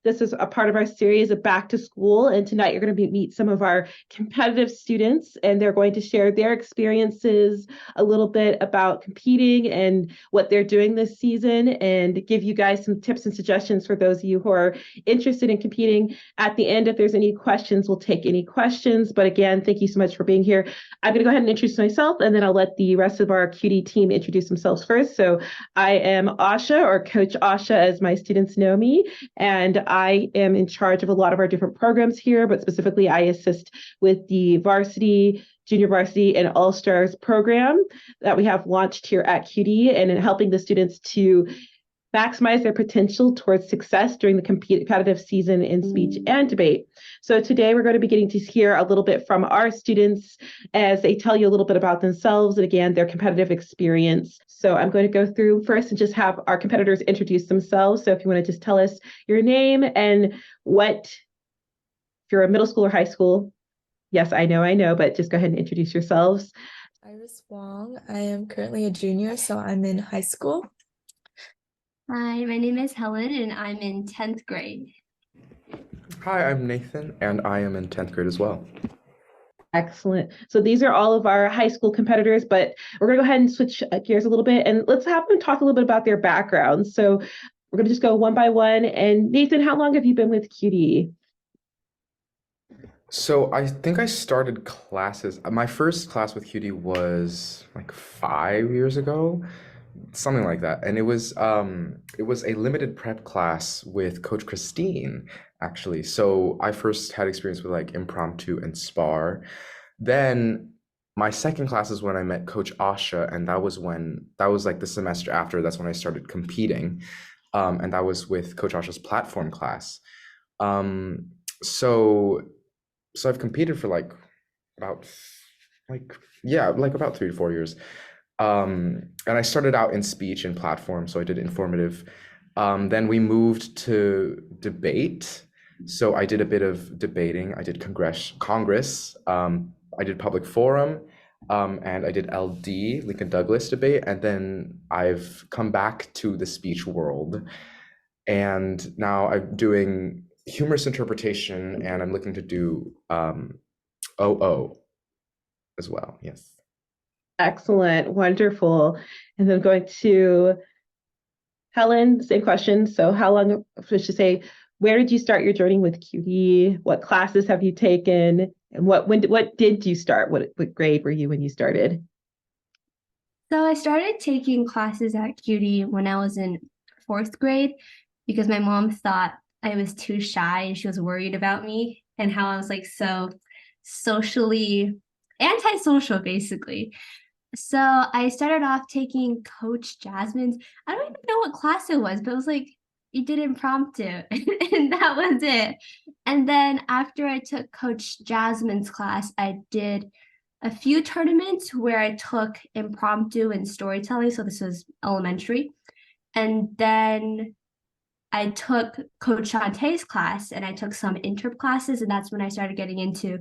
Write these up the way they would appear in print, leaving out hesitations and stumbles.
This is a part of our series of Back to School. And tonight you're going to meet some of our competitive students, and they're going to share their experiences, a little bit about competing and what they're doing this season, and give you guys some tips and suggestions for those of you who are interested in competing. At the end, if there's any questions, we'll take any questions. But again, thank you so much for being here. I'm going to go ahead and introduce myself, and then I'll let the rest of our QD team introduce themselves first. So I am Asha, or Coach Asha, as my students know me, and I am in charge of a lot of our different programs here, but specifically I assist with the varsity, junior varsity, and all-stars program that we have launched here at QD, and in helping the students to maximize their potential towards success during the competitive season in speech and debate. So today we're going to be getting to hear a little bit from our students as they tell you a little bit about themselves and again, their competitive experience. So I'm going to go through first and just have our competitors introduce themselves. So if you want to just tell us your name and if you're a middle school or high school. Yes, I know, but just go ahead and introduce yourselves. Iris Wang. I am currently a junior, so I'm in high school. Hi, my name is Helen, and I'm in 10th grade. Hi, I'm Nathan, and I am in 10th grade as well. Excellent. So these are all of our high school competitors, but we're going to go ahead and switch gears a little bit, and let's have them talk a little bit about their backgrounds. So we're going to just go one by one. And Nathan, how long have you been with QD? So I think I started classes. My first class with QD was like 5 years ago, something like that. And it was a limited prep class with Coach Christine, actually. So I first had experience with like impromptu and spar. Then my second class is when I met Coach Asha, and that was like the semester after. That's when I started competing, and that was with Coach Asha's platform class. Um, so so I've competed for about about 3 to 4 years. And I started out in speech and platform, so I did informative. Then we moved to debate. So I did a bit of debating. I did Congress. I did public forum, and I did LD, Lincoln Douglas debate. And then I've come back to the speech world. And now I'm doing humorous interpretation, and I'm looking to do OO as well. Yes. Excellent. Wonderful. And then going to Helen, same question. So how long, I should say, where did you start your journey with QD? What classes have you taken? And what did you start? What grade were you when you started? So I started taking classes at QD when I was in 4th grade because my mom thought I was too shy and she was worried about me and how I was like so socially antisocial, basically. So I started off taking Coach Jasmine's, I don't even know what class it was, but it was like you did impromptu and that was it. And then after I took Coach Jasmine's class, I did a few tournaments where I took impromptu and storytelling. So this was elementary. And then I took Coach Shantae's class and I took some interp classes, and that's when I started getting into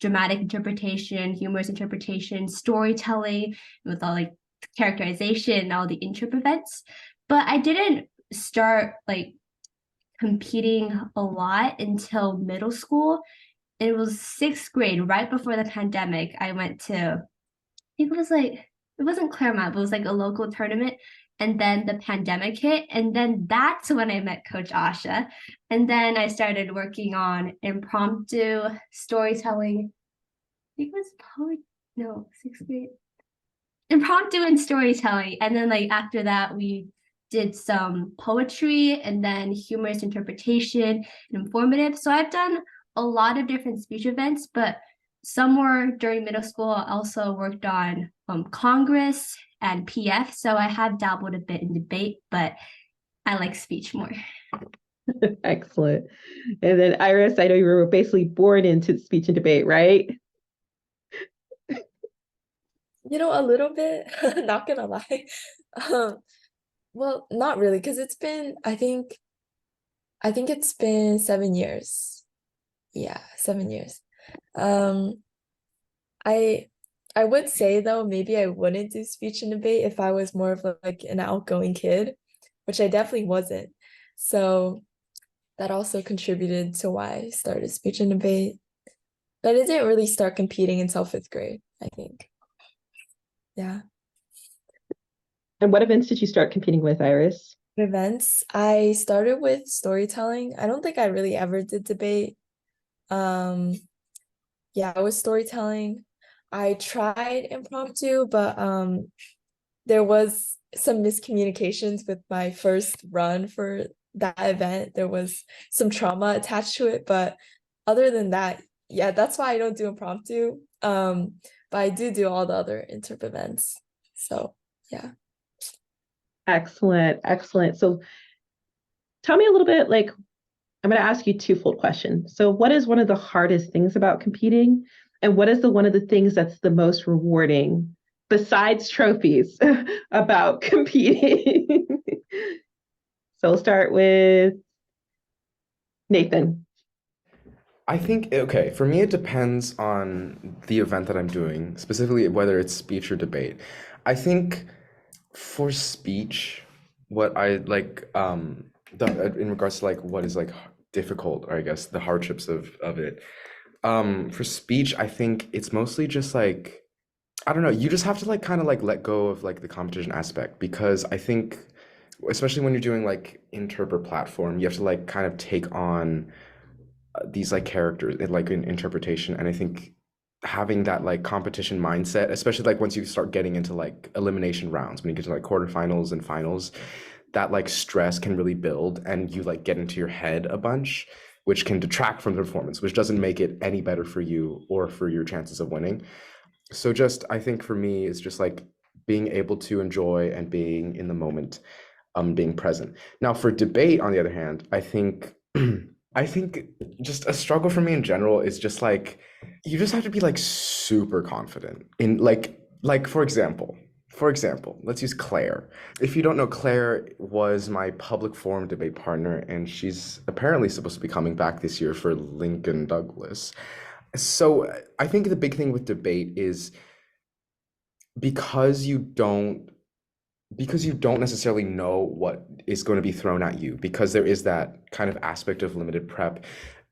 dramatic interpretation, humorous interpretation, storytelling with all like characterization and all the interp events. But I didn't start like competing a lot until middle school. It was 6th grade, right before the pandemic. I went to, I think it wasn't Claremont, but it was like a local tournament. And then the pandemic hit. And then that's when I met Coach Asha. And then I started working on impromptu storytelling. I think it was 6th grade. Impromptu and storytelling. And then like after that, we did some poetry and then humorous interpretation and informative. So I've done a lot of different speech events, but somewhere during middle school, I also worked on Congress and PF. So I have dabbled a bit in debate, but I like speech more. Excellent. And then Iris, I know you were basically born into speech and debate, right? A little bit, not gonna lie. Well, not really, because I think it's been 7 years. Yeah, 7 years. I would say though, maybe I wouldn't do speech and debate if I was more of like an outgoing kid, which I definitely wasn't. So that also contributed to why I started speech and debate. But I didn't really start competing until 5th grade, I think. Yeah. And what events did you start competing with, Iris? Events. I started with storytelling. I don't think I really ever did debate. Yeah, it was storytelling. I tried impromptu, but there was some miscommunications with my first run for that event. There was some trauma attached to it, but other than that, yeah, that's why I don't do impromptu. But I do all the other interp events. So yeah. Excellent, excellent. So tell me a little bit, like, I'm going to ask you twofold questions. So what is one of the hardest things about competing? And what is one of the things that's the most rewarding besides trophies about competing? So we'll start with Nathan. I think, okay, for me, it depends on the event that I'm doing, specifically whether it's speech or debate. I think for speech, what I like, in regards to like what is like difficult, or I guess the hardships of it. For speech, I think it's mostly just like, I don't know, you just have to like kind of like let go of like the competition aspect, because I think, especially when you're doing like interpret platform, you have to like kind of take on these like characters like in interpretation, and I think having that like competition mindset, especially like once you start getting into like elimination rounds, when you get to like quarterfinals and finals, that like stress can really build, and you like get into your head a bunch, which can detract from the performance, which doesn't make it any better for you or for your chances of winning. So just, I think for me, it's just like being able to enjoy and being in the moment, being present. Now for debate, on the other hand, I think I think just a struggle for me in general is just like, you just have to be like super confident in like for example, let's use Claire. If you don't know, Claire was my public forum debate partner, and she's apparently supposed to be coming back this year for Lincoln Douglas. So I think the big thing with debate is, because you don't necessarily know what is going to be thrown at you, because there is that kind of aspect of limited prep.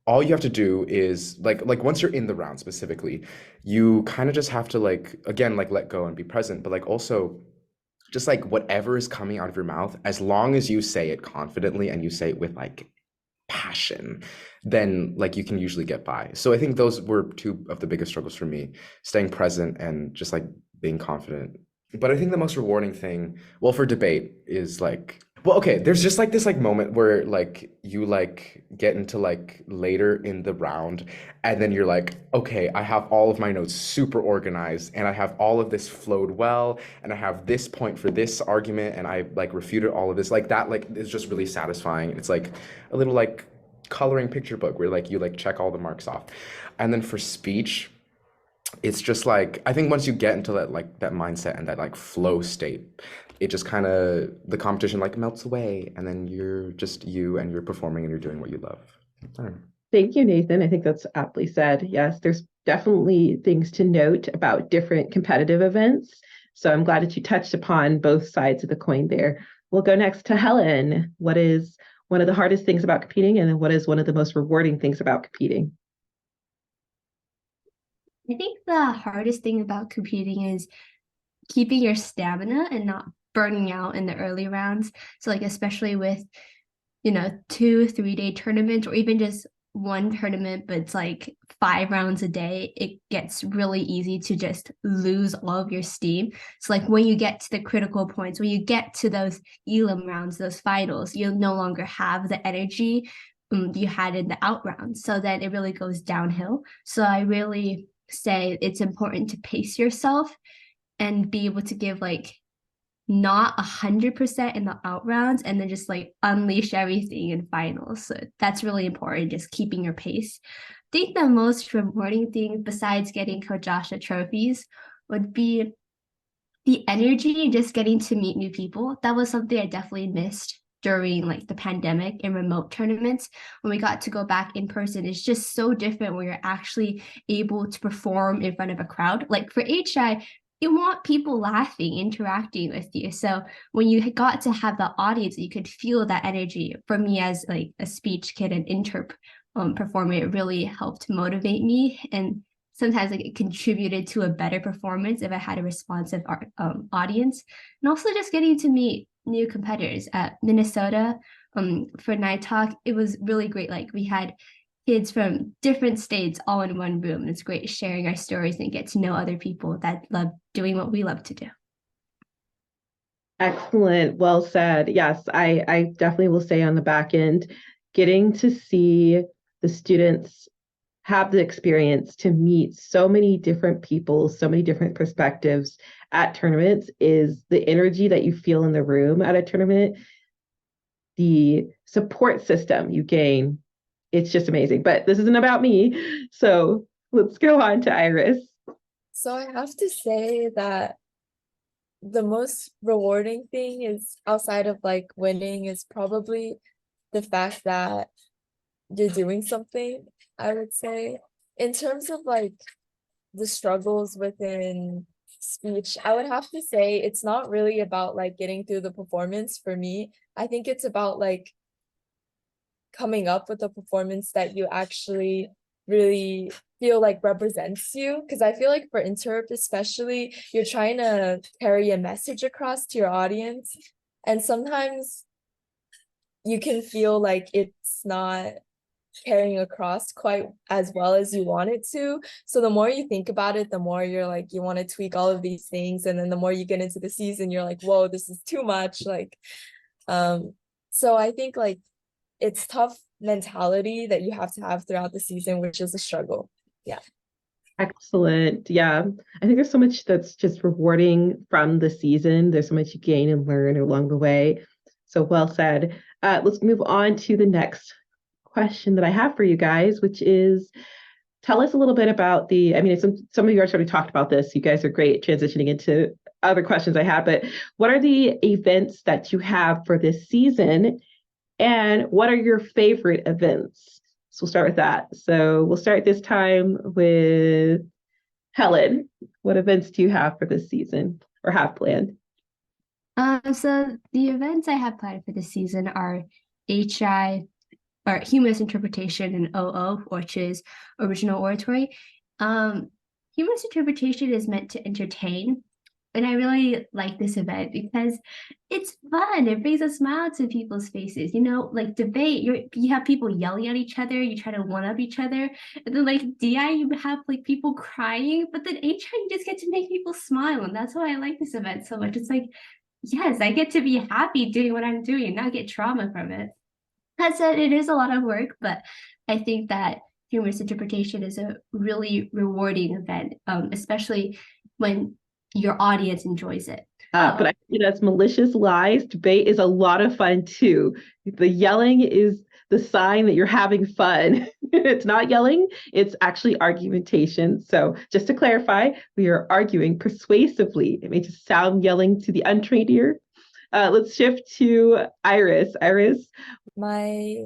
All you have to do is like once you're in the round specifically, you kind of just have to like, again, like let go and be present, but like also just like whatever is coming out of your mouth, as long as you say it confidently and you say it with like passion, then like you can usually get by. So I think those were two of the biggest struggles for me: staying present and just like being confident. But I think the most rewarding thing, well, for debate is like, well, okay, there's just like this like moment where like you like get into like later in the round, and then you're like, okay, I have all of my notes super organized, and I have all of this flowed well, and I have this point for this argument, and I like refuted all of this. Like that like is just really satisfying. It's like a little like coloring picture book where like you like check all the marks off. And then for speech, it's just like, I think once you get into that like that mindset and that like flow state, it just kind of, the competition like melts away, and then you're just you, and you're performing, and you're doing what you love. I don't know. Thank you, Nathan. I think that's aptly said. Yes, there's definitely things to note about different competitive events. So I'm glad that you touched upon both sides of the coin there. We'll go next to Helen. What is one of the hardest things about competing, and what is one of the most rewarding things about competing? I think the hardest thing about competing is keeping your stamina and not burning out in the early rounds. So like especially with, 2-3 day tournaments, or even just one tournament, but it's like 5 rounds a day, it gets really easy to just lose all of your steam. So like when you get to the critical points, when you get to those elim rounds, those finals, you'll no longer have the energy you had in the out rounds. So then it really goes downhill. So I really say it's important to pace yourself and be able to give like not 100% in the out rounds, and then just like unleash everything in finals. So that's really important, just keeping your pace. I think the most rewarding thing besides getting Coach Joshua trophies would be the energy, just getting to meet new people. That was something I definitely missed during like the pandemic and remote tournaments. When we got to go back in person, it's just so different when you're actually able to perform in front of a crowd. Like for HI, you want people laughing, interacting with you. So when you got to have the audience, you could feel that energy. For me, as like a speech kid and interp performer, it really helped motivate me, and sometimes like it contributed to a better performance if I had a responsive audience. And also just getting to meet new competitors at Minnesota for Night Talk. It was really great. Like we had kids from different states all in one room. And it's great sharing our stories and get to know other people that love doing what we love to do. Excellent. Well said. Yes, I definitely will say on the back end, getting to see the students have the experience to meet so many different people, so many different perspectives at tournaments is the energy that you feel in the room at a tournament, the support system you gain. It's just amazing. But this isn't about me. So let's go on to Iris. So I have to say that the most rewarding thing is outside of like winning is probably the fact that you're doing something, I would say. In terms of like the struggles within speech, I would have to say it's not really about like getting through the performance for me. I think it's about like coming up with a performance that you actually really feel like represents you, because I feel like for interp especially, you're trying to carry a message across to your audience, and sometimes you can feel like it's not carrying across quite as well as you want it to. So the more you think about it, the more you're like you want to tweak all of these things, and then the more you get into the season, you're like, whoa, this is too much. Like so I think like it's tough mentality that you have to have throughout the season, which is a struggle. Yeah. Excellent. Yeah. I think there's so much that's just rewarding from the season. There's so much you gain and learn along the way. So well said. Let's move on to the next question that I have for you guys, which is tell us a little bit about some of you already talked about this. You guys are great transitioning into other questions I have, but what are the events that you have for this season? And what are your favorite events? So we'll start with that. So we'll start this time with Helen. What events do you have for this season or have planned? So the events I have planned for this season are HI or humorous interpretation and OO, which is original oratory. Humorous interpretation is meant to entertain. And I really like this event because it's fun. It brings a smile to people's faces. You know, like debate, you have people yelling at each other, you try to one up each other. And then like DI, you have like people crying, but then HI, you just get to make people smile. And that's why I like this event so much. It's like, yes, I get to be happy doing what I'm doing and not get trauma from it. That said, it is a lot of work, but I think that humorous interpretation is a really rewarding event, especially when your audience enjoys it. But I think that's malicious lies. Debate is a lot of fun too. The yelling is the sign that you're having fun. It's not yelling, it's actually argumentation. So just to clarify, we are arguing persuasively. It may just sound yelling to the untrained ear. Let's shift to Iris. Iris. My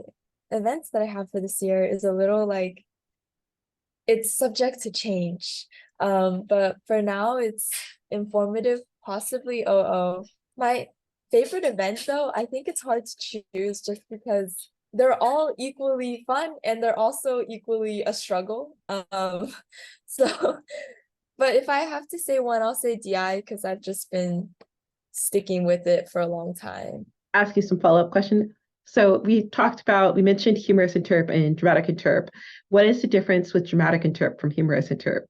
events that I have for this year is a little like, it's subject to change. But for now it's informative, possibly OO. My favorite event though, I think it's hard to choose just because they're all equally fun and they're also equally a struggle. So but if I have to say one, I'll say DI because I've just been sticking with it for a long time. Ask you some follow-up question. So we mentioned humorous interp and dramatic interp. What is the difference with dramatic interp from humorous interp?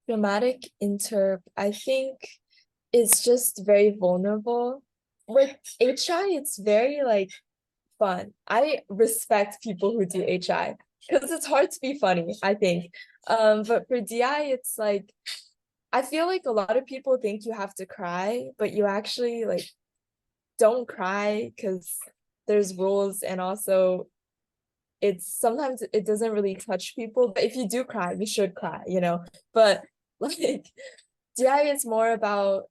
Dramatic interp, I think, is just very vulnerable. With HI, it's very like fun. I respect people who do HI because it's hard to be funny, I think. But for DI, it's like, I feel like a lot of people think you have to cry, but you actually like don't cry because there's rules, and also it's sometimes it doesn't really touch people, but if you do cry, you should cry, you know. But like DI is more about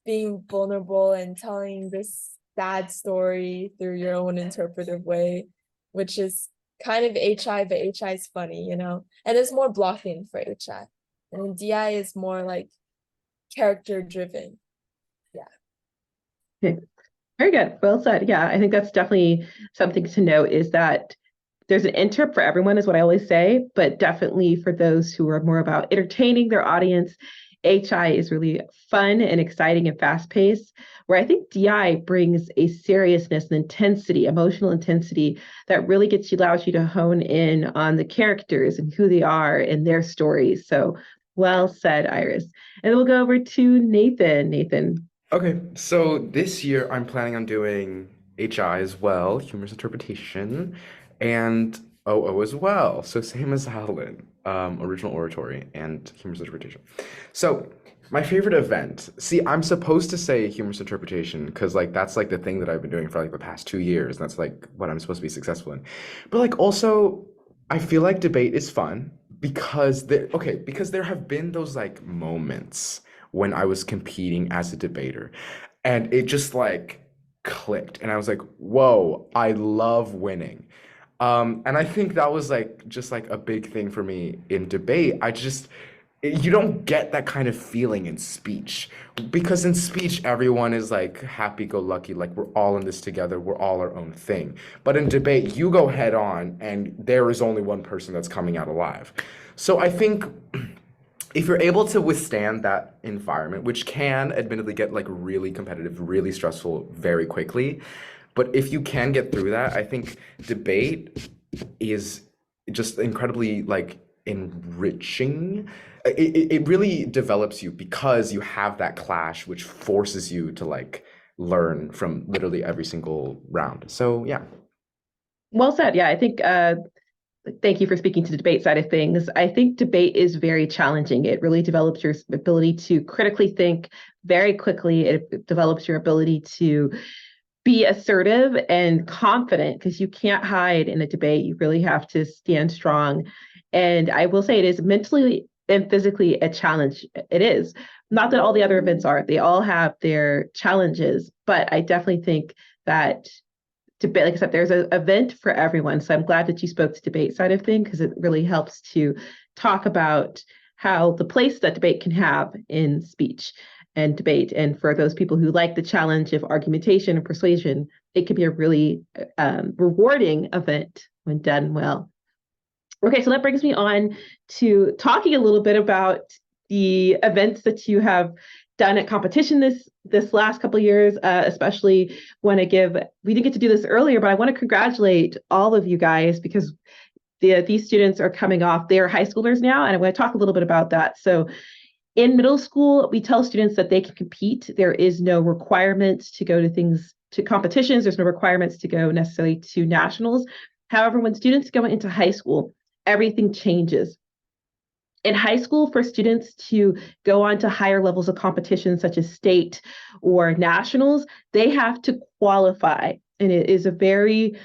being vulnerable and telling this sad story through your own interpretive way, which is kind of HI, but HI is funny, you know, and there's more blocking for HI. And DI is more like character driven. Okay. Very good. Well said. Yeah, I think that's definitely something to note is that there's an interp for everyone, is what I always say, but definitely for those who are more about entertaining their audience, HI is really fun and exciting and fast paced, where I think DI brings a seriousness and intensity, emotional intensity that really allows you to hone in on the characters and who they are and their stories. So well said, Iris. And then we'll go over to Nathan. Nathan. Okay, so this year I'm planning on doing HI as well, humorous interpretation, and OO as well. So same as Helen, original oratory and humorous interpretation. So my favorite event, see, I'm supposed to say humorous interpretation because like that's like the thing that I've been doing for like the past 2 years. And that's like what I'm supposed to be successful in. But like also, I feel like debate is fun because there have been those like moments when I was competing as a debater. And it just like clicked. And I was like, whoa, I love winning. And I think that was like just like a big thing for me in debate. You don't get that kind of feeling in speech because in speech, everyone is like happy go lucky, like we're all in this together, we're all our own thing. But in debate, you go head on and there is only one person that's coming out alive. So I think if you're able to withstand that environment, which can admittedly get like really competitive, really stressful very quickly, but if you can get through that, I think debate is just incredibly like enriching. It really develops you because you have that clash, which forces you to like learn from literally every single round. So yeah. Well said. Yeah, I think thank you for speaking to the debate side of things. I think debate is very challenging. It really develops your ability to critically think very quickly. It develops your ability to be assertive and confident because you can't hide in a debate. You really have to stand strong. And I will say it is mentally and physically a challenge. It is. Not that all the other events are, they all have their challenges, but I definitely think that debate, like I said, there's an event for everyone. So I'm glad that you spoke to debate side of things because it really helps to talk about how the place that debate can have in speech and debate. And for those people who like the challenge of argumentation and persuasion, it can be a really rewarding event when done well. Okay, so that brings me on to talking a little bit about the events that you have done at competition this last couple of years, especially we didn't get to do this earlier, but I want to congratulate all of you guys because these students are coming off, they're high schoolers now, and I want to talk a little bit about that. So in middle school, we tell students that they can compete. There is no requirement to go to competitions. There's no requirements to go necessarily to nationals. However, when students go into high school, everything changes. In high school, for students to go on to higher levels of competition, such as state or nationals, they have to qualify. And it is a very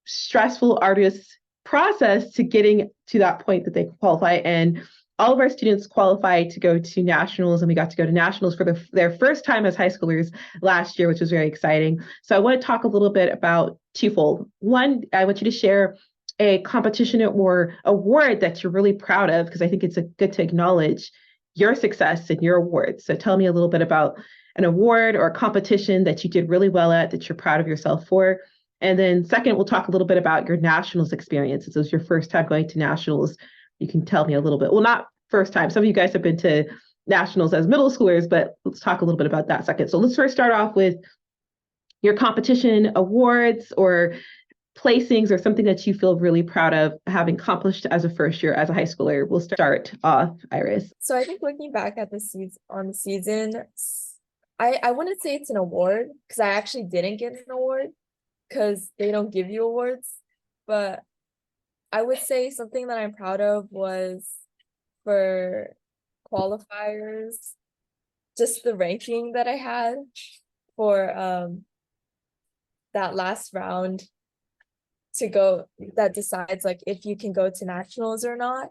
stressful, arduous process to getting to that point that they qualify. And all of our students qualified to go to nationals, and we got to go to nationals for their first time as high schoolers last year, which was very exciting. So I want to talk a little bit about twofold. One, I want you to share a competition or award that you're really proud of, because I think it's good to acknowledge your success and your awards. So tell me a little bit about an award or a competition that you did really well at that you're proud of yourself for. And then second, we'll talk a little bit about your nationals experience. This was your first time going to nationals. You can tell me a little bit. Well, not first time. Some of you guys have been to nationals as middle schoolers, but let's talk a little bit about that second. So let's first start off with your competition awards or placings or something that you feel really proud of having accomplished as a first year as a high schooler. We'll start off, Iris. So I think looking back at the season, I wouldn't say it's an award because I actually didn't get an award because they don't give you awards. But I would say something that I'm proud of was for qualifiers, just the ranking that I had for that last round to go, that decides like if you can go to nationals or not.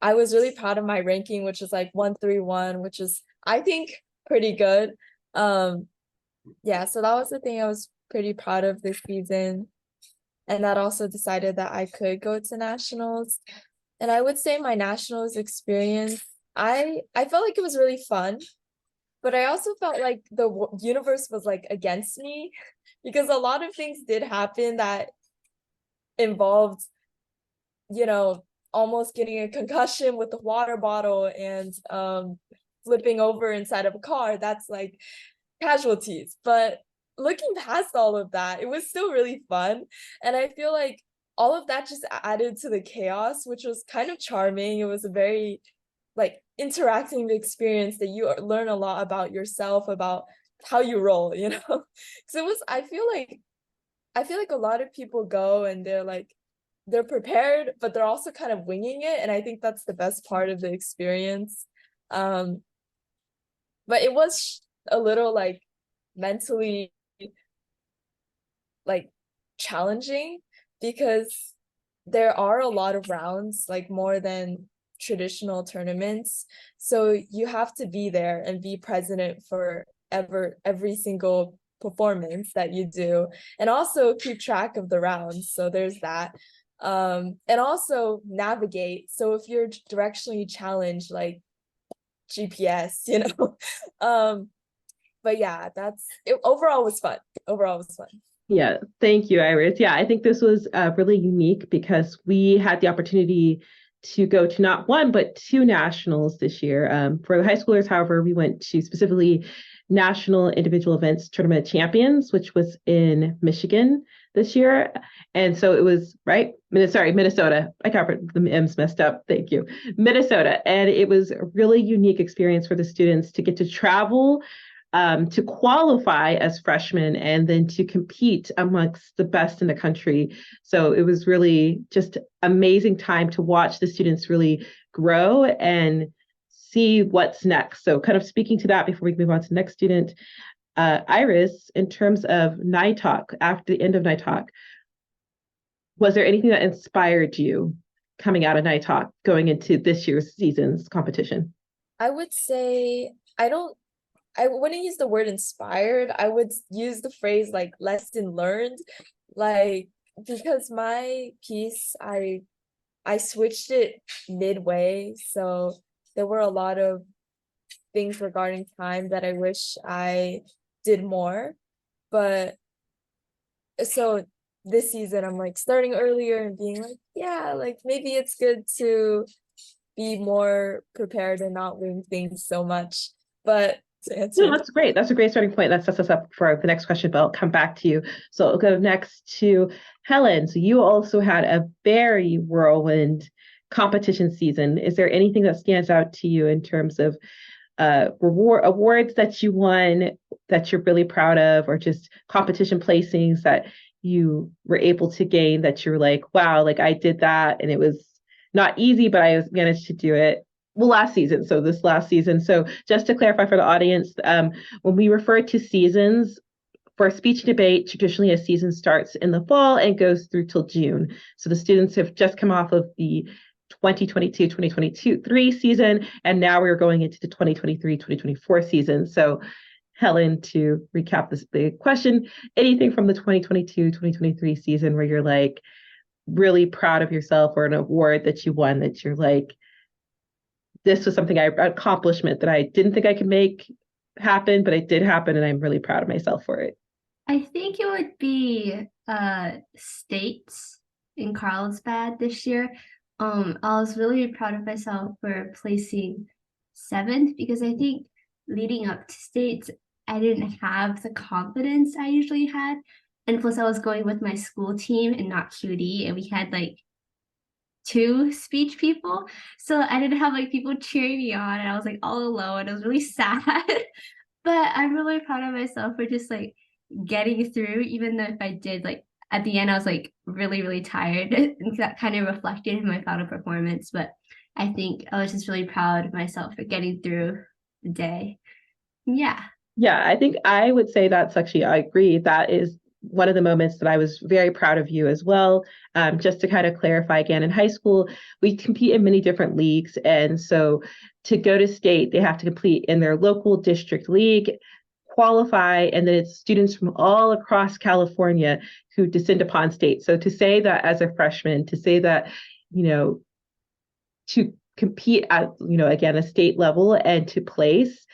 I was really proud of my ranking, which is like 131, which is I think pretty good. Yeah, so that was the thing I was pretty proud of this season. And that also decided that I could go to nationals. And I would say my nationals experience, I felt like it was really fun. but I also felt like the universe was like against me because a lot of things did happen that involved, you know, almost getting a concussion with the water bottle and flipping over inside of a car. That's like casualties. But looking past all of that, it was still really fun. And I feel like all of that just added to the chaos, which was kind of charming. It was a very like interactive experience that you learn a lot about yourself, about how you roll, you know? So it was, I feel like a lot of people go and they're prepared, but they're also kind of winging it. And I think that's the best part of the experience. But it was a little like mentally like challenging because there are a lot of rounds, like more than traditional tournaments. So you have to be there and be present for every single performance that you do, and also keep track of the rounds. So there's that. And also navigate. So if you're directionally challenged, like GPS, you know. But yeah, that's it. Overall was fun. Overall was fun. Yeah, thank you, Iris. Yeah, I think this was really unique because we had the opportunity to go to not one, but two nationals this year. For the high schoolers, however, we went to specifically National Individual Events Tournament Champions, which was in Michigan this year. And so it was, right? Minnesota. I got the M's messed up. Thank you. Minnesota. And it was a really unique experience for the students to get to travel, to qualify as freshmen, and then to compete amongst the best in the country. So it was really just amazing time to watch the students really grow and see what's next. So kind of speaking to that before we move on to the next student, Iris, in terms of NITOC, after the end of NITOC, was there anything that inspired you coming out of NITOC going into this year's season's competition? I would say I wouldn't use the word inspired. I would use the phrase like lesson learned, like because my piece, I switched it midway, so there were a lot of things regarding time that I wish I did more. But so this season I'm like starting earlier and being like, yeah, like maybe it's good to be more prepared and not wing things so much. But to answer, No, that's great. That's a great starting point. That sets us up for the next question, but I'll come back to you. So I'll go next to Helen. So you also had a very whirlwind competition season. Is there anything that stands out to you in terms of awards that you won that you're really proud of, or just competition placings that you were able to gain that you're like, wow, like I did that and it was not easy, but I managed to do it? Well, last season. So this last season. So just to clarify for the audience, when we refer to seasons, for speech and debate, traditionally a season starts in the fall and goes through till June. So the students have just come off of the 2022-2023 season, and now we're going into the 2023-2024 season. So Helen, to recap this big question, anything from the 2022-2023 season where you're like really proud of yourself, or an award that you won that you're like, this was something accomplishment that I didn't think I could make happen, but it did happen, and I'm really proud of myself for it. I think it would be states in Carlsbad this year. I was really proud of myself for placing 7th because I think leading up to states, I didn't have the confidence I usually had. And plus I was going with my school team and not QD, and we had like 2 speech people. So I didn't have like people cheering me on, and I was like all alone. It was really sad. But I'm really proud of myself for just like getting through, even though if I did like at the end, I was like really, really tired. And that kind of reflected in my final performance. But I think I was just really proud of myself for getting through the day. Yeah. Yeah, I think I would say that's actually, I agree. That is one of the moments that I was very proud of you as well. Just to kind of clarify again, in high school, we compete in many different leagues. And so to go to state, they have to compete in their local district league, qualify, and then it's students from all across California who descend upon state. So to say that as a freshman, to say that, to compete at, again, a state level and to place,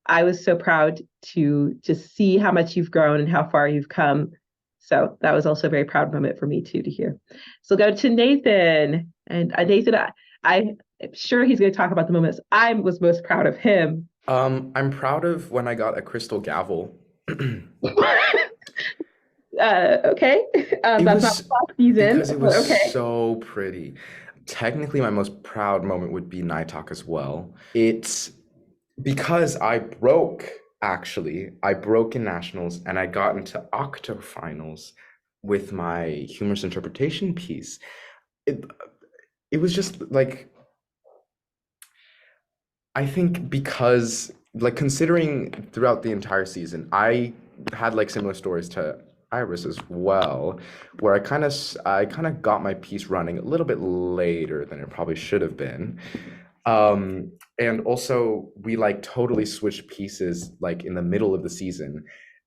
I was so proud to just see how much you've grown and how far you've come. So that was also a very proud moment for me too to hear. So we'll go to Nathan. And Nathan, I'm sure he's going to talk about the moments I was most proud of him. I'm proud of when I got a crystal gavel. Okay. It That's not was last season, because it but was okay. so pretty. Technically, my most proud moment would be night talk as well. It's because I broke in nationals and I got into octo finals with my humorous interpretation piece. It it was just like, I think because, like, considering throughout the entire season, I had like similar stories to Iris as well, where I kind of got my piece running a little bit later than it probably should have been. And also we like totally switched pieces like in the middle of the season.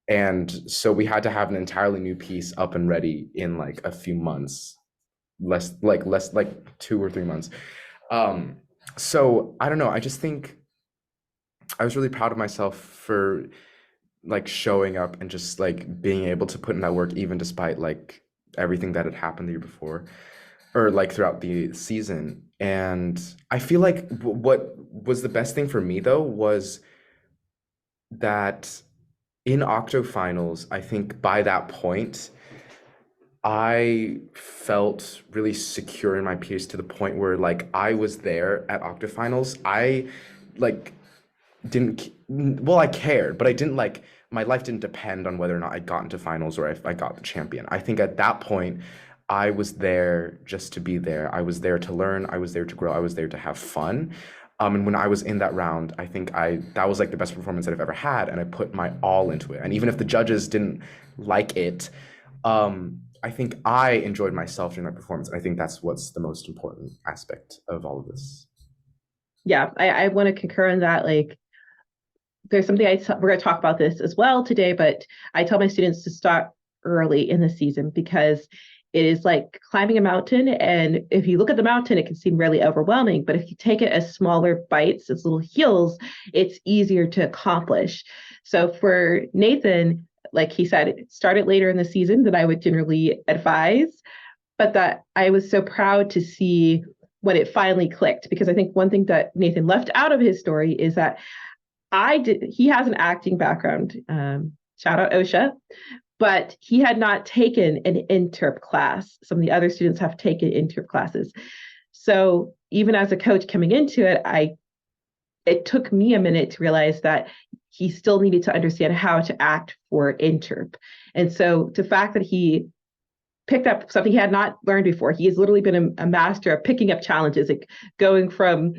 And so we had to have an entirely new piece up and ready in like a few months, less like 2 or 3 months. Um, so I don't know. I just think I was really proud of myself for like showing up and just like being able to put in that work even despite like everything that had happened the year before or like throughout the season. And I feel like what was the best thing for me though was that in octo finals, I think by that point, I felt really secure in my piece to the point where like I was there at octofinals. I like didn't well, I cared, but I didn't like, my life didn't depend on whether or not I got into finals or if I got the champion. I think at that point I was there just to be there. I was there to learn, I was there to grow, I was there to have fun. And when I was in that round, I think I that was like the best performance that I've ever had, and I put my all into it. And even if the judges didn't like it, I think I enjoyed myself during that performance. I think that's what's the most important aspect of all of this. Yeah, I want to concur in that. Like, there's something we're going to talk about this as well today, but I tell my students to start early in the season because it is like climbing a mountain. And if you look at the mountain, it can seem really overwhelming. But if you take it as smaller bites, as little hills, it's easier to accomplish. So for Nathan, like he said, it started later in the season than I would generally advise, but that I was so proud to see when it finally clicked. Because I think one thing that Nathan left out of his story is that he has an acting background. Shout out OSHA, but he had not taken an interp class. Some of the other students have taken interp classes. So even as a coach coming into it, it took me a minute to realize that he still needed to understand how to act for interp. And so the fact that he picked up something he had not learned before, he has literally been a master of picking up challenges, like going from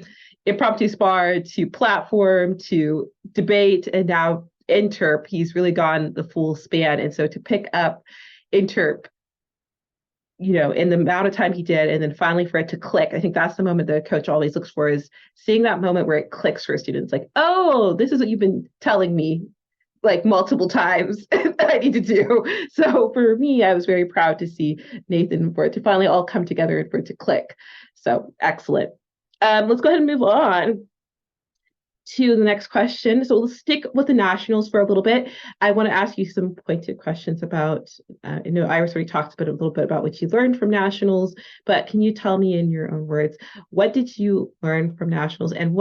impromptu spar to platform to debate and now interp. He's really gone the full span. And so to pick up interp, in the amount of time he did, and then finally for it to click, I think that's the moment the coach always looks for, is seeing that moment where it clicks for students. Like, oh, this is what you've been telling me like multiple times that I need to do. So for me, I was very proud to see Nathan, for it to finally all come together and for it to click. So excellent. Let's go ahead and move on to the next question. So we'll stick with the nationals for a little bit. I want to ask you some pointed questions about, I know Iris already talked about a little bit about what you learned from nationals, but can you tell me in your own words, what did you learn from nationals, and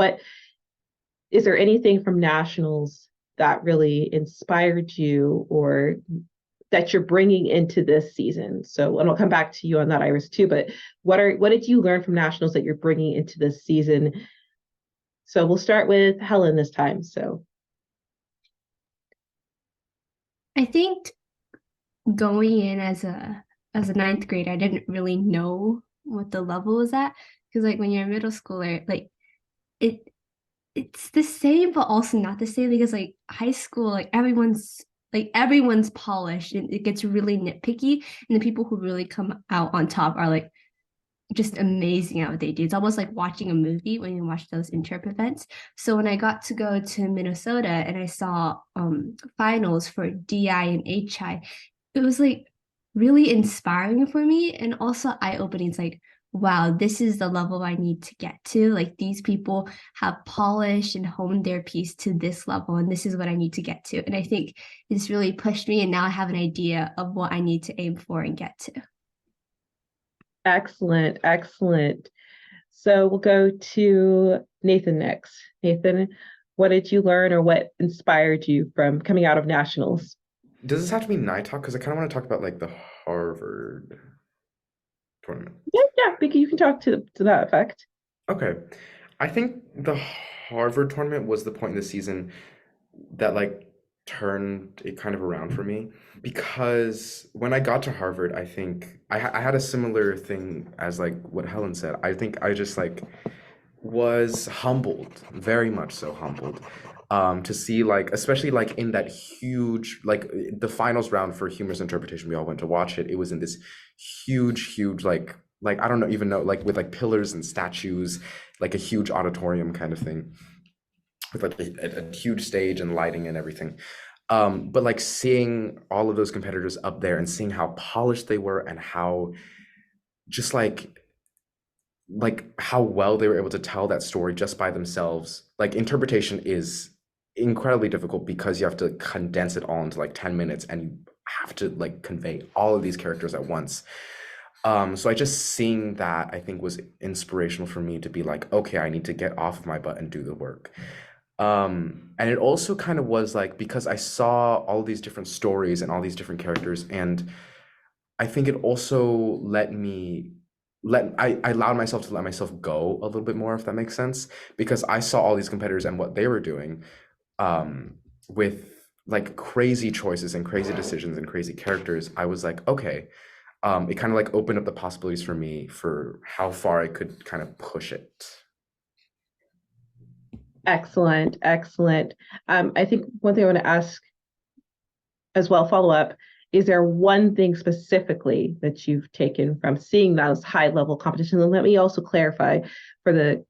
is there anything from nationals that really inspired you or that you're bringing into this season? So, and I'll come back to you on that, Iris, too, but what did you learn from nationals that you're bringing into this season? So we'll start with Helen this time. So I think going in as a ninth grade, I didn't really know what the level was at, because like when you're a middle schooler, like it's the same but also not the same, because like high school, like everyone's polished and it gets really nitpicky, and the people who really come out on top are like just amazing at what they do. It's almost like watching a movie when you watch those interp events. So when I got to go to Minnesota and I saw finals for DI and HI, it was like really inspiring for me and also eye-opening. It's like, wow, this is the level I need to get to. Like these people have polished and honed their piece to this level, and this is what I need to get to. And I think it's really pushed me, and now I have an idea of what I need to aim for and get to. Excellent, excellent. So we'll go to Nathan next. Nathan, what did you learn or what inspired you from coming out of nationals? Does this have to be night talk? Because I kind of want to talk about like the Harvard tournament. Yeah, you can talk to that effect. Okay. I think the Harvard tournament was the point in the season that like turned it kind of around for me because when I got to Harvard, I think I had a similar thing as like what Helen said. I think I just like was humbled, very much so humbled, to see like, especially like in that huge, like the finals round for humorous interpretation, we all went to watch it. It was in this huge, like I don't know, even know, like with like pillars and statues, like a huge auditorium kind of thing, with like a huge stage and lighting and everything. But like seeing all of those competitors up there and seeing how polished they were and how just like how well they were able to tell that story just by themselves. Like interpretation is incredibly difficult because you have to condense it all into like 10 minutes and you have to like convey all of these characters at once. So I just seeing that I think was inspirational for me to be like, okay, I need to get off of my butt and do the work. And it also kind of was like because I saw all these different stories and all these different characters, and I think it also I allowed myself to let myself go a little bit more, if that makes sense, because I saw all these competitors and what they were doing, with like crazy choices and crazy decisions and crazy characters. I was like, okay, it kind of like opened up the possibilities for me for how far I could kind of push it. Excellent, excellent. I think one thing I want to ask as well, follow up, is there one thing specifically that you've taken from seeing those high level competitions? And let me also clarify for the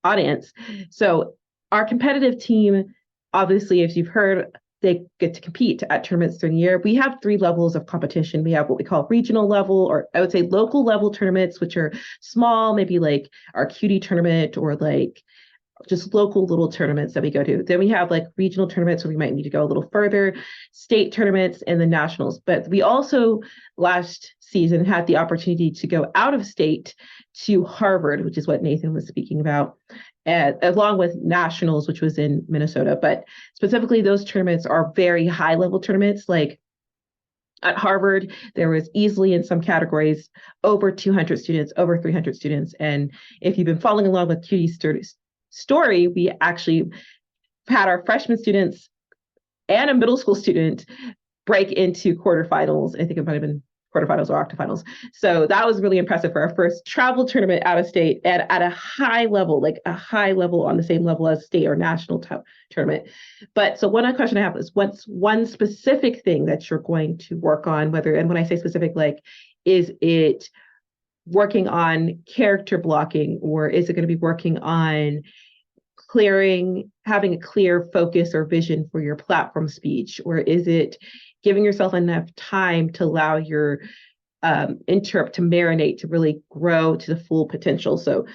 audience. So our competitive team, obviously, as you've heard, they get to compete at tournaments during the year. We have 3 levels of competition. We have what we call regional level, or I would say local level tournaments, which are small, maybe like our QD tournament or like just local little tournaments that we go to. Then we have like regional tournaments where we might need to go a little further, state tournaments, and the nationals. But we also last season had the opportunity to go out of state to Harvard, which is what Nathan was speaking about, along with nationals, which was in Minnesota. But specifically, those tournaments are very high level tournaments. Like at Harvard, there was easily in some categories over 200 students, over 300 students. And if you've been following along with QD story, we actually had our freshman students and a middle school student break into quarterfinals. I think it might have been quarterfinals or octafinals. So that was really impressive for our first travel tournament out of state and at a high level, like a high level on the same level as state or national tournament. But so one question I have is, what's one specific thing that you're going to work on, and when I say specific, like, is it working on character blocking, or is it going to be working on having a clear focus or vision for your platform speech, or is it giving yourself enough time to allow your interp to marinate, to really grow to the full potential? So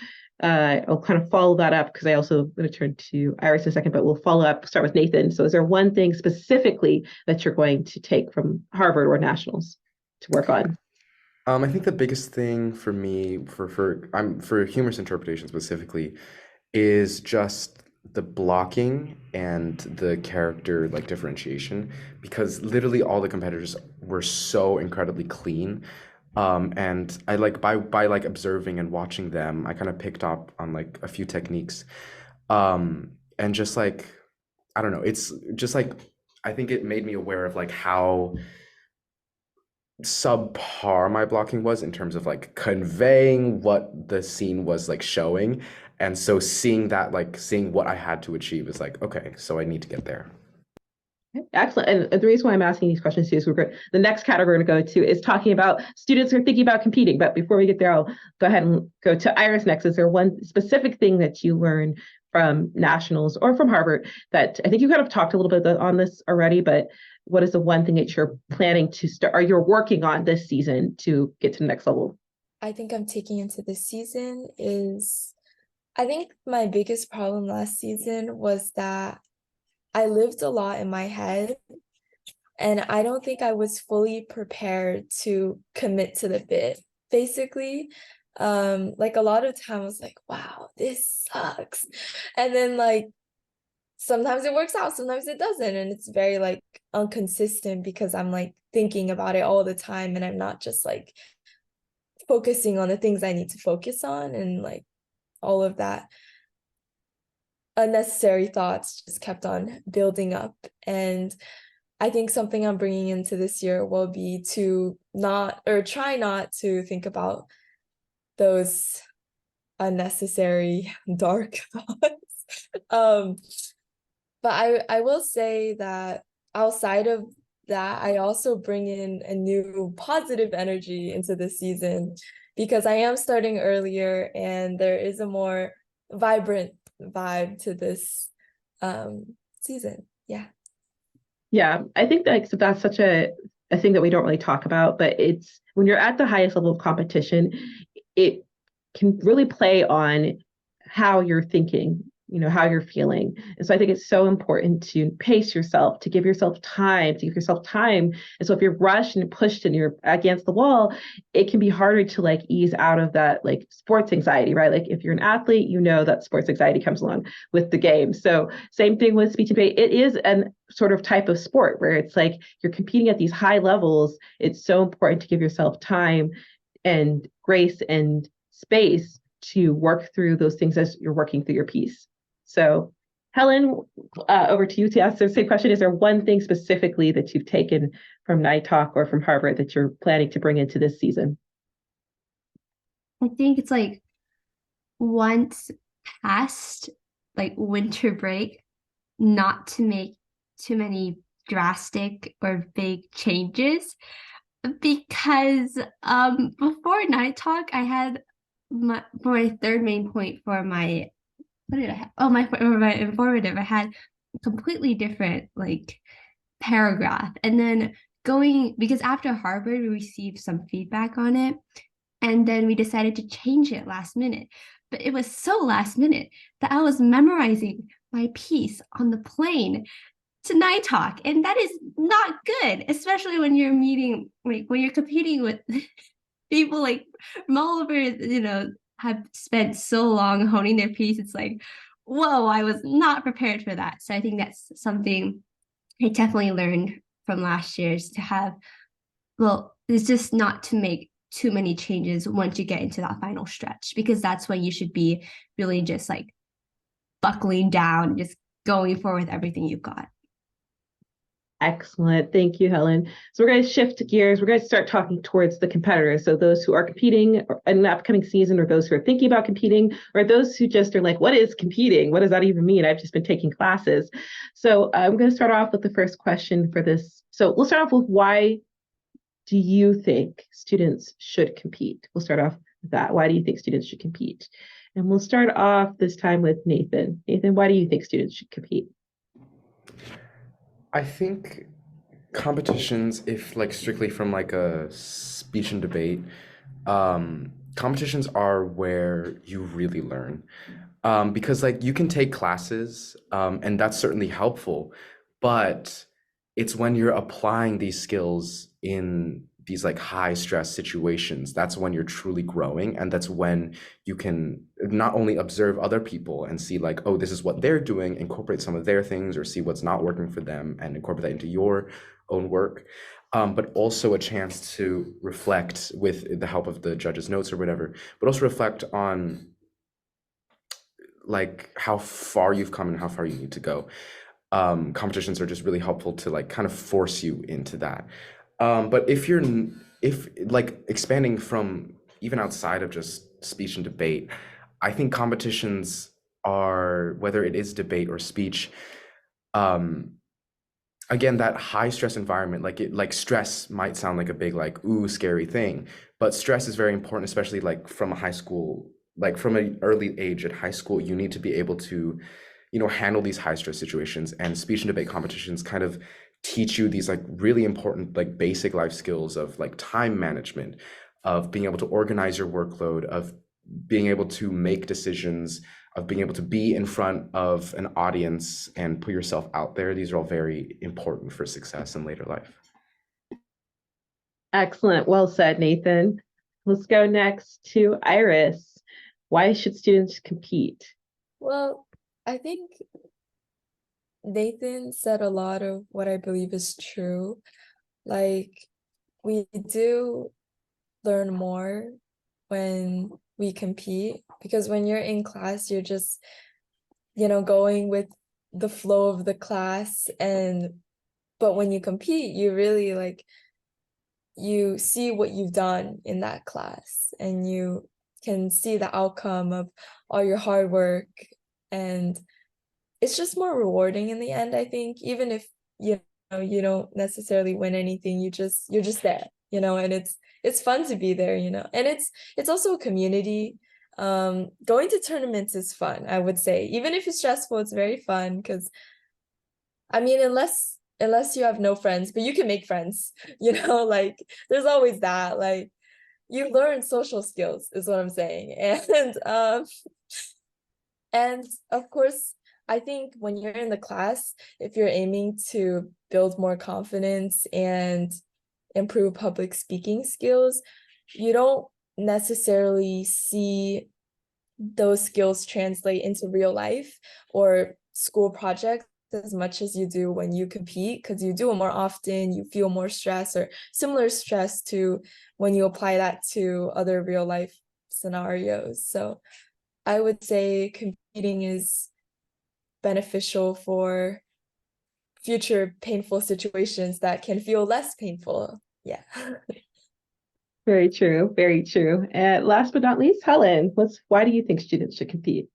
I'll kind of follow that up because I also going to turn to Iris in a second, but we'll start with Nathan. So is there one thing specifically that you're going to take from Harvard or nationals to work on? I think the biggest thing for me for humorous interpretation specifically is just the blocking and the character like differentiation, because literally all the competitors were so incredibly clean. And I like by like observing and watching them, I kind of picked up on like a few techniques. And just like, I don't know, it's just like, I think it made me aware of like how subpar my blocking was in terms of like conveying what the scene was like showing. And so seeing what I had to achieve is like, okay, so I need to get there. Excellent. And the reason why I'm asking these questions too is the next category we're going to go to is talking about students who are thinking about competing. But before we get there, I'll go ahead and go to Iris next. Is there one specific thing that you learned from nationals or from Harvard that I think you kind of talked a little bit on this already, but what is the one thing that you're planning to start or you're working on this season to get to the next level? I think I'm taking into this season is, I think my biggest problem last season was that I lived a lot in my head, and I don't think I was fully prepared to commit to the bit, basically. Like a lot of time I was like, wow, this sucks. And then like sometimes it works out, sometimes it doesn't. And it's very like inconsistent because I'm like thinking about it all the time and I'm not just like focusing on the things I need to focus on, and like all of that unnecessary thoughts just kept on building up. And I think something I'm bringing into this year will be to not, or try not to think about those unnecessary dark thoughts. But I will say that outside of that, I also bring in a new positive energy into this season because I am starting earlier and there is a more vibrant vibe to this season. Yeah. Yeah, I think that so that's such a thing that we don't really talk about, but it's when you're at the highest level of competition, it can really play on how you're thinking, how you're feeling. And so I think it's so important to pace yourself, to give yourself time, to give yourself time. And so if you're rushed and pushed and you're against the wall, it can be harder to like ease out of that like sports anxiety, right? Like if you're an athlete, that sports anxiety comes along with the game. So same thing with speech and debate. It is an sort of type of sport where it's like you're competing at these high levels. It's so important to give yourself time and grace and space to work through those things as you're working through your piece. So, Helen, over to you to ask the same question. Is there one thing specifically that you've taken from Night Talk or from Harvard that you're planning to bring into this season? I think it's like once past like winter break, not to make too many drastic or big changes, because before Night Talk I had for my third main point for my what did I have? Oh, for my informative, I had a completely different like paragraph. And then because after Harvard, we received some feedback on it. And then we decided to change it last minute. But it was so last minute that I was memorizing my piece on the plane to Night Talk. And that is not good, especially when you're meeting, like when you're competing with people like from all over, have spent so long honing their piece. It's like, whoa, I was not prepared for that. So I think that's something I definitely learned from last year, is to have, it's just not to make too many changes once you get into that final stretch, because that's when you should be really just like buckling down, just going forward with everything you've got. Excellent. Thank you, Helen. So we're going to shift gears. We're going to start talking towards the competitors. So those who are competing in the upcoming season, or those who are thinking about competing, or those who just are like, what is competing? What does that even mean? I've just been taking classes. So I'm going to start off with the first question for this. So we'll start off with, why do you think students should compete? We'll start off with that. Why do you think students should compete? And we'll start off this time with Nathan. Nathan, why do you think students should compete? I think competitions, if like strictly from like a speech and debate, competitions are where you really learn. Because like you can take classes, and that's certainly helpful, but it's when you're applying these skills in these like high stress situations, that's when you're truly growing. And that's when you can not only observe other people and see like, oh, this is what they're doing, incorporate some of their things, or see what's not working for them and incorporate that into your own work. But also a chance to reflect with the help of the judge's notes or whatever, but also reflect on like how far you've come and how far you need to go. Competitions are just really helpful to like kind of force you into that. But if like expanding from even outside of just speech and debate, I think competitions are, whether it is debate or speech, again, that high stress environment, like stress might sound like a big like ooh scary thing, but stress is very important, especially like from a high school like from an early age at high school, you need to be able to, handle these high stress situations, and speech and debate competitions kind of teach you these like really important like basic life skills of like time management, of being able to organize your workload, of being able to make decisions, of being able to be in front of an audience and put yourself out there. These are all very important for success in later life. Excellent. Well said, Nathan. Let's go next to Iris. Why should students compete? Well, I think Nathan said a lot of what I believe is true. Like, we do learn more when we compete, because when you're in class, you're just, going with the flow of the class. But when you compete, you really like, you see what you've done in that class, and you can see the outcome of all your hard work, and it's just more rewarding in the end, I think. Even if you don't necessarily win anything, you're just there, and it's fun to be there, and it's also a community. Going to tournaments is fun, I would say. Even if it's stressful, it's very fun, because I mean, unless you have no friends, but you can make friends, like there's always that. Like, you learn social skills is what I'm saying. And of course, I think when you're in the class, if you're aiming to build more confidence and improve public speaking skills, you don't necessarily see those skills translate into real life or school projects as much as you do when you compete, because you do it more often, you feel more stress or similar stress to when you apply that to other real life scenarios. So I would say competing is beneficial for future painful situations that can feel less painful. Yeah. Very true. Very true. And last but not least, Helen, why do you think students should compete?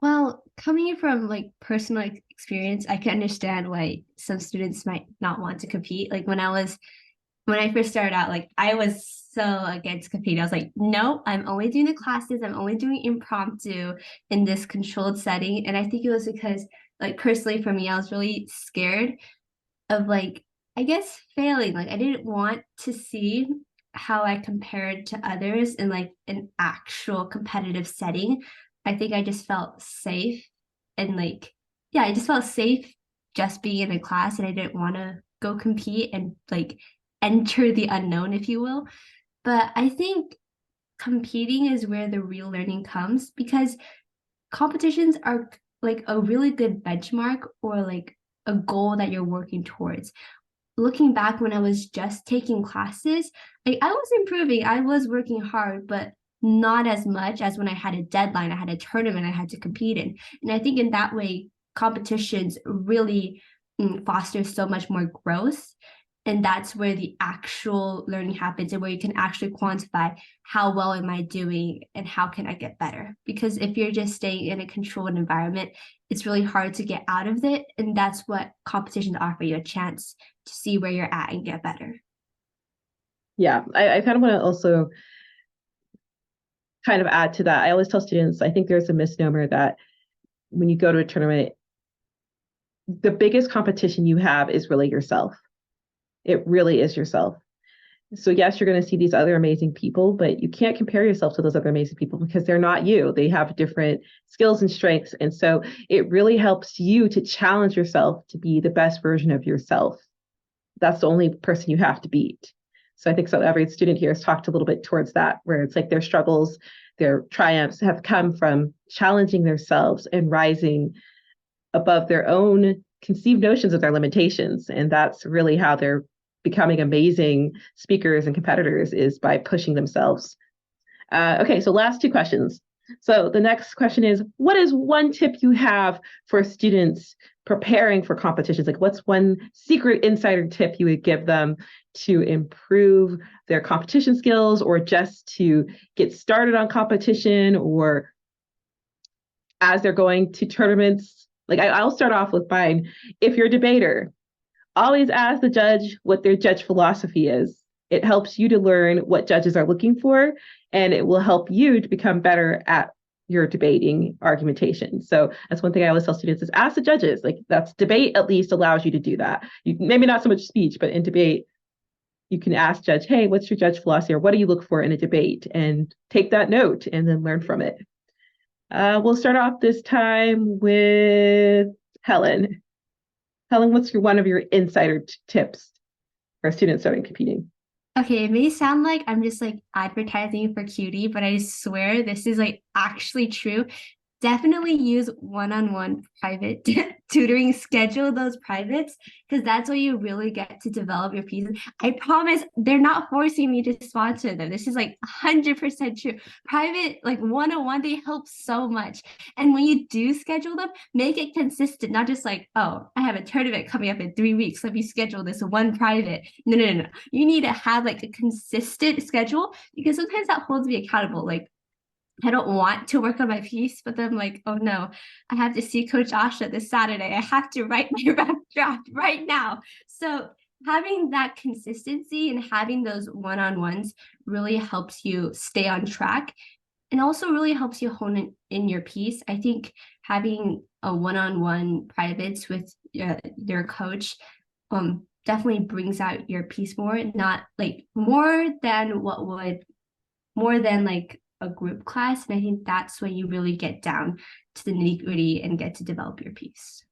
Well, coming from like personal experience, I can understand why some students might not want to compete. Like when I first started out, like I was so against competing. I was like, no, I'm only doing the classes. I'm only doing impromptu in this controlled setting. And I think it was because, like, personally for me, I was really scared of, like, I guess failing. Like I didn't want to see how I compared to others in like an actual competitive setting. I think I just felt safe and like, yeah, I just felt safe just being in a class, and I didn't want to go compete and like enter the unknown, if you will. But I think competing is where the real learning comes, because competitions are like a really good benchmark or like a goal that you're working towards. Looking back when I was just taking classes, like I was improving, I was working hard, but not as much as when I had a deadline, I had a tournament I had to compete in. And I think in that way, competitions really foster so much more growth. And that's where the actual learning happens, and where you can actually quantify how well am I doing and how can I get better. Because if you're just staying in a controlled environment, it's really hard to get out of it. And that's what competitions offer you, a chance to see where you're at and get better. Yeah, I kind of want to also kind of add to that. I always tell students, I think there's a misnomer that when you go to a tournament, the biggest competition you have is really yourself. It really is yourself. So yes, you're going to see these other amazing people, but you can't compare yourself to those other amazing people because they're not you. They have different skills and strengths. And so it really helps you to challenge yourself to be the best version of yourself. That's the only person you have to beat. So I think so every student here has talked a little bit towards that, where it's like their struggles, their triumphs have come from challenging themselves and rising above their own conceived notions of their limitations. And that's really how they're becoming amazing speakers and competitors, is by pushing themselves. Okay, so last two questions. So the next question is, what is one tip you have for students preparing for competitions? Like, what's one secret insider tip you would give them to improve their competition skills, or just to get started on competition, or as they're going to tournaments? Like, I'll start off with mine. If you're a debater, always ask the judge what their judge philosophy is. It helps you to learn what judges are looking for, and it will help you to become better at your debating argumentation. So that's one thing I always tell students is ask the judges. Like that's debate at least allows you to do that. You, maybe not so much speech, but in debate, you can ask judge, hey, what's your judge philosophy, or what do you look for in a debate, and take that note and then learn from it. We'll start off this time with Helen. Helen, what's one of your insider tips for students starting competing? Okay, it may sound like I'm just like advertising for QD, but I swear this is like actually true. Definitely use one-on-one private tutoring. Schedule those privates because that's where you really get to develop your pieces. I promise they're not forcing me to sponsor them. This is like 100% true. Private, like one-on-one, they help so much. And when you do schedule them, make it consistent, not just like, oh, I have a tournament coming up in 3 weeks. Let me schedule this one private. No. You need to have like a consistent schedule because sometimes that holds me accountable. Like, I don't want to work on my piece, but then I'm like, oh no, I have to see Coach Asha this Saturday. I have to write my rough draft right now. So having that consistency and having those one-on-ones really helps you stay on track and also really helps you hone in your piece. I think having a one-on-one privates with your coach definitely brings out your piece more, not like more than like a group class. And I think that's when you really get down to the nitty-gritty and get to develop your piece.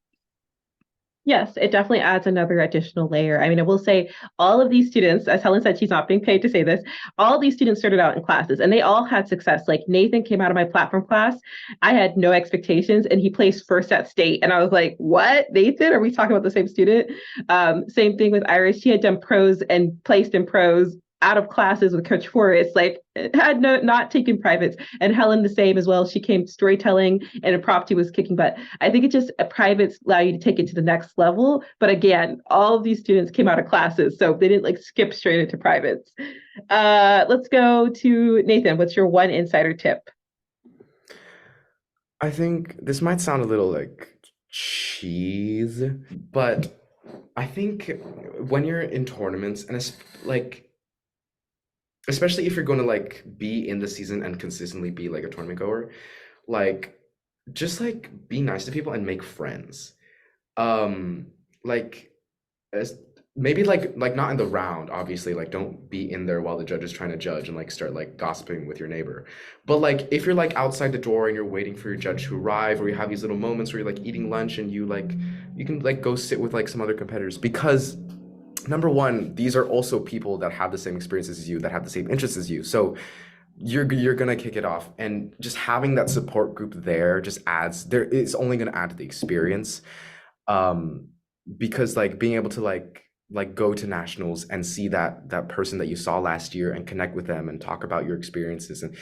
Yes, it definitely adds another additional layer. I mean, I will say all of these students, as Helen said, she's not being paid to say this, all of these students started out in classes and they all had success. Like Nathan came out of my platform class. I had no expectations and he placed first at state. And I was like, what, Nathan? Are we talking about the same student? Same thing with Iris. She had done pros and placed in pros out of classes with Coach Forrest, like had not taken privates. And Helen the same as well. She came storytelling and impromptu was kicking butt. I think it just privates allow you to take it to the next level. But again, all of these students came out of classes, so they didn't like skip straight into privates. Let's go to Nathan. What's your one insider tip? I think this might sound a little like cheese, but I think when you're in tournaments and it's like especially if you're going to like be in the season and consistently be like a tournament goer, like just like be nice to people and make friends. Like maybe like not in the round, obviously, like don't be in there while the judge is trying to judge and like start like gossiping with your neighbor. But like if you're like outside the door and you're waiting for your judge to arrive, or you have these little moments where you're like eating lunch and you can like go sit with like some other competitors, because number one, these are also people that have the same experiences as you, that have the same interests as you. So you're gonna kick it off, and just having that support group there just adds there. It's only gonna add to the experience, because like being able to like go to nationals and see that person that you saw last year and connect with them and talk about your experiences, and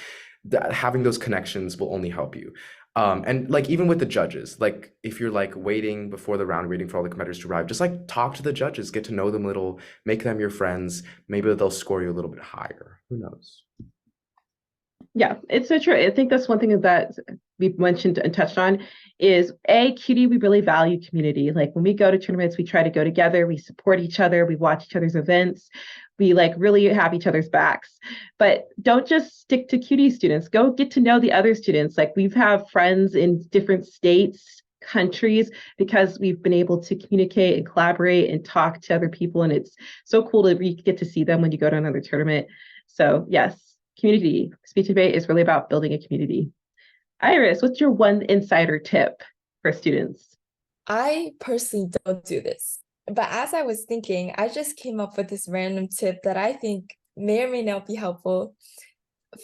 having those connections will only help you. And like even with the judges, like if you're like waiting before the round, waiting for all the competitors to arrive, just like talk to the judges, get to know them a little, make them your friends. Maybe they'll score you a little bit higher. Who knows? Yeah, it's so true. I think that's one thing that we've mentioned and touched on is QD, we really value community. Like when we go to tournaments, we try to go together, we support each other, we watch each other's events, we like really have each other's backs. But don't just stick to QD students, go get to know the other students. Like we've have friends in different states, countries, because we've been able to communicate and collaborate and talk to other people. And it's so cool to get to see them when you go to another tournament. So yes. Community. Speech and debate is really about building a community. Iris, what's your one insider tip for students? I personally don't do this, but as I was thinking, I just came up with this random tip that I think may or may not be helpful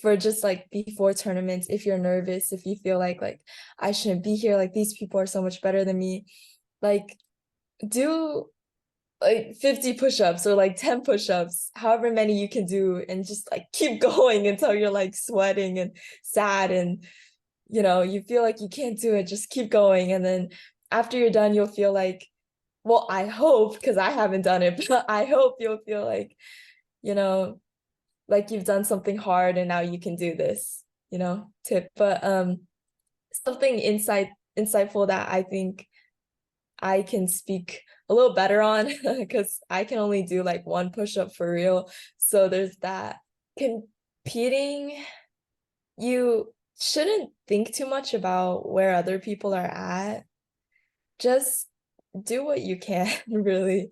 for just like before tournaments. If you're nervous, if you feel like I shouldn't be here, like these people are so much better than me, like do like 50 push-ups or like 10 push-ups, however many you can do, and just like keep going until you're like sweating and sad and you feel like you can't do it. Just keep going, and then after you're done, you'll feel like, well, I hope, because I haven't done it, but I hope you'll feel like like you've done something hard and now you can do this tip. But something insightful that I think I can speak a little better on because I can only do like one push-up for real. So there's that. Competing, you shouldn't think too much about where other people are at. Just do what you can, really.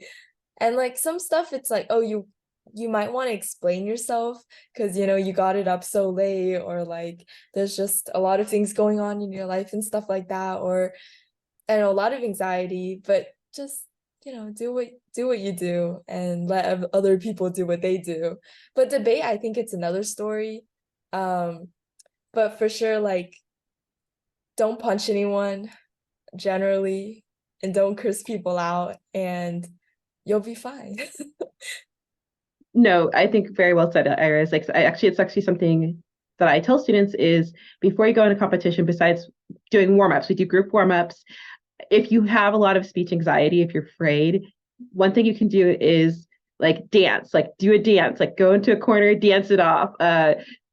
And like some stuff, it's like, oh, you might want to explain yourself because you got it up so late, or like there's just a lot of things going on in your life and stuff like that, or I know a lot of anxiety, but just do what you do and let other people do what they do. But debate, I think it's another story. But for sure, like don't punch anyone generally, and don't curse people out, and you'll be fine. No, I think very well said, Iris. Like, it's actually something that I tell students is before you go into competition, besides doing warm-ups, we do group warm-ups. If you have a lot of speech anxiety, if you're afraid, one thing you can do is like dance, like do a dance, like go into a corner, dance it off,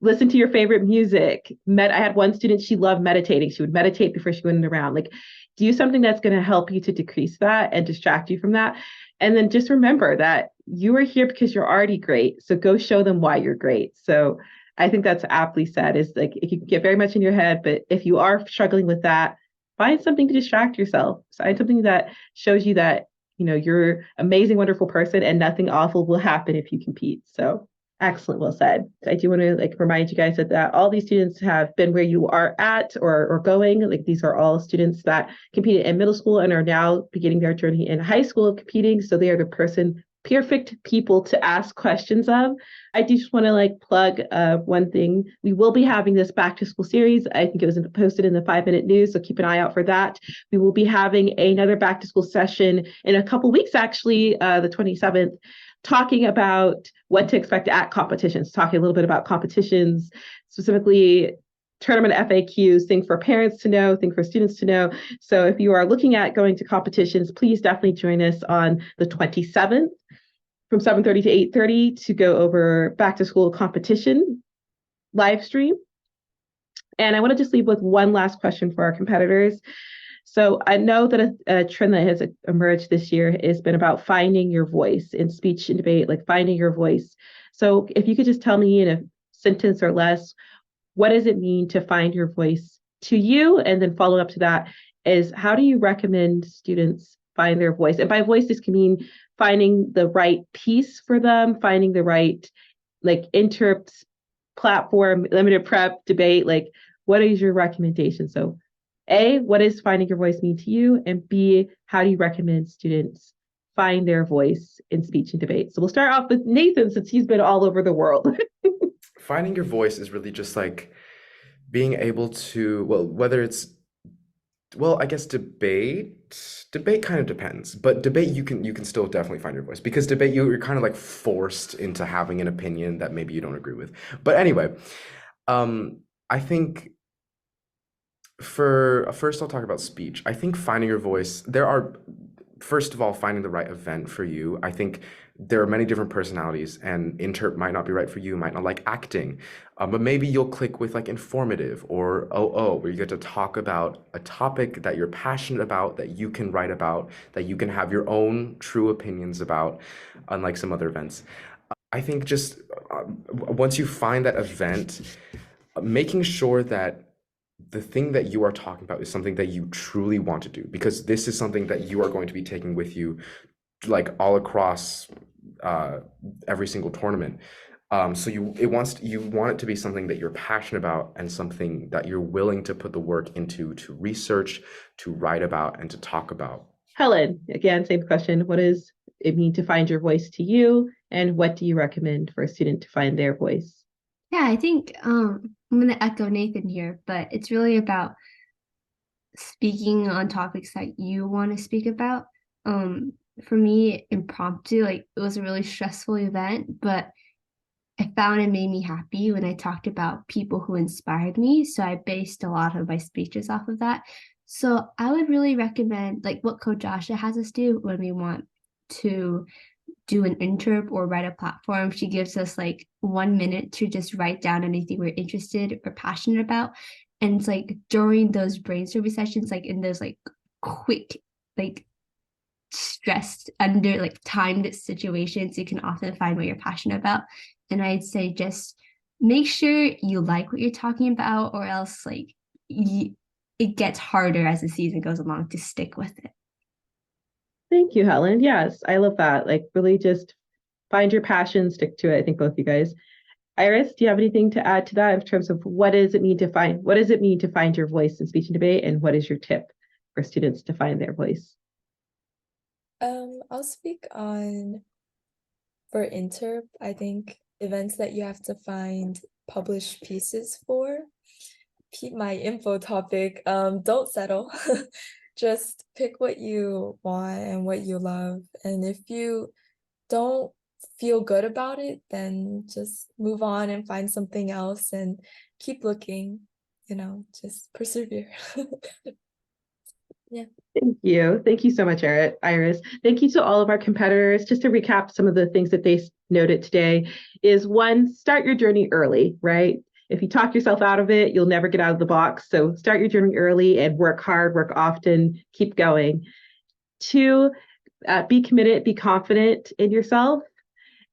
listen to your favorite music. I had one student, she loved meditating. She would meditate before she went around. Like do something that's going to help you to decrease that and distract you from that. And then just remember that you are here because you're already great. So go show them why you're great. So I think that's aptly said, is like if you get very much in your head, but if you are struggling with that, find something to distract yourself. Find something that shows you that, you're an amazing, wonderful person and nothing awful will happen if you compete. So excellent. Well said. I do want to remind you guys that all these students have been where you are at or going. Like these are all students that competed in middle school and are now beginning their journey in high school of competing. So they are the perfect people to ask questions of. I do just want to plug one thing. We will be having this back to school series. I think it was posted in the 5-minute news, so keep an eye out for that. We will be having another back to school session in a couple weeks, actually, the 27th, talking about what to expect at competitions, talking a little bit about competitions, specifically tournament FAQs, thing for parents to know, thing for students to know. So if you are looking at going to competitions, please definitely join us on the 27th from 7:30 to 8:30 to go over back to school competition live stream. And I want to just leave with one last question for our competitors. So I know that a trend that has emerged this year has been about finding your voice in speech and debate, like finding your voice. So if you could just tell me in a sentence or less, what does it mean to find your voice to you? And then follow up to that is, how do you recommend students find their voice? And by voice, this can mean finding the right piece for them, finding the right interps, platform, limited prep, debate. What is your recommendation? So A, what does finding your voice mean to you? And B, how do you recommend students find their voice in speech and debate? So we'll start off with Nathan, since he's been all over the world. Finding your voice is really just being able to, whether it's, I guess debate kind of depends, but debate you can still definitely find your voice, because debate you're kind of forced into having an opinion that maybe you don't agree with. But anyway, I think first I'll talk about speech. I think finding your voice, first of all, finding the right event for you. I think there are many different personalities, and interp might not be right for you, might not like acting, but maybe you'll click with informative or OO, where you get to talk about a topic that you're passionate about, that you can write about, that you can have your own true opinions about, unlike some other events. I think just once you find that event, making sure that the thing that you are talking about is something that you truly want to do, because this is something that you are going to be taking with you all across every single tournament. So you want it to be something that you're passionate about and something that you're willing to put the work into, to research, to write about, and to talk about. Helen, again, same question. What does it mean to find your voice to you? And what do you recommend for a student to find their voice? Yeah, I think I'm going to echo Nathan here, but it's really about speaking on topics that you want to speak about. For me, impromptu, it was a really stressful event, but I found it made me happy when I talked about people who inspired me. So I based a lot of my speeches off of that. So I would really recommend what Coach Joshua has us do when we want to do an interp or write a platform. She gives us 1 minute to just write down anything we're interested or passionate about. And it's during those brainstorming sessions, in those quick stressed under like timed situations, you can often find what you're passionate about. And I'd say just make sure you like what you're talking about, or else like it gets harder as the season goes along to stick with it. Thank you, Helen. Yes, I love that. Like really just find your passion, stick to it. I think both you guys. Iris, do you have anything to add to that in terms of what does it mean to find your voice in speech and debate, and what is your tip for students to find their voice? I'll speak on for interp, I think events that you have to find published pieces for. Keep my info topic. Don't settle. Just pick what you want and what you love. And if you don't feel good about it, then just move on and find something else and keep looking, just persevere. Yeah. Thank you. Thank you so much, Iris. Thank you to all of our competitors. Just to recap some of the things that they noted today is one, start your journey early, right? If you talk yourself out of it, you'll never get out of the box. So start your journey early and work hard, work often, keep going. Two, be committed, be confident in yourself,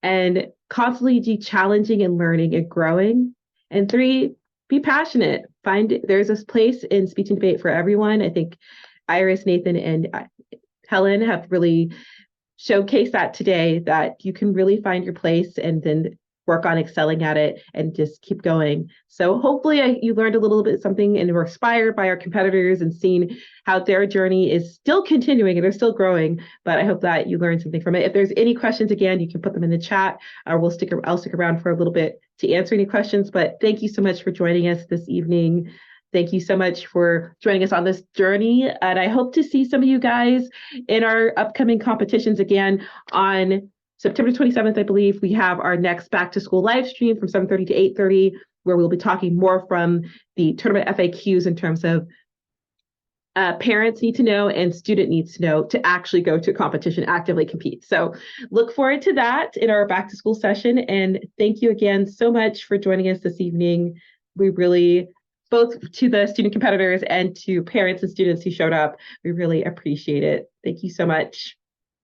and constantly be challenging and learning and growing. And three, be passionate. There's this place in speech and debate for everyone. I think Iris, Nathan, and Helen have really showcased that today, that you can really find your place and then work on excelling at it and just keep going. So hopefully you learned a little bit something and were inspired by our competitors and seeing how their journey is still continuing and they're still growing. But I hope that you learned something from it. If there's any questions, again, you can put them in the chat, or I'll stick around for a little bit to answer any questions. But thank you so much for joining us this evening. Thank you so much for joining us on this journey. And I hope to see some of you guys in our upcoming competitions again on September 27th. I believe we have our next back to school live stream from 7:30 to 8:30, where we'll be talking more from the tournament FAQs in terms of parents need to know and student needs to know to actually go to a competition, actively compete. So look forward to that in our back to school session. And thank you again so much for joining us this evening. We really, both to the student competitors and to parents and students who showed up, we really appreciate it. Thank you so much.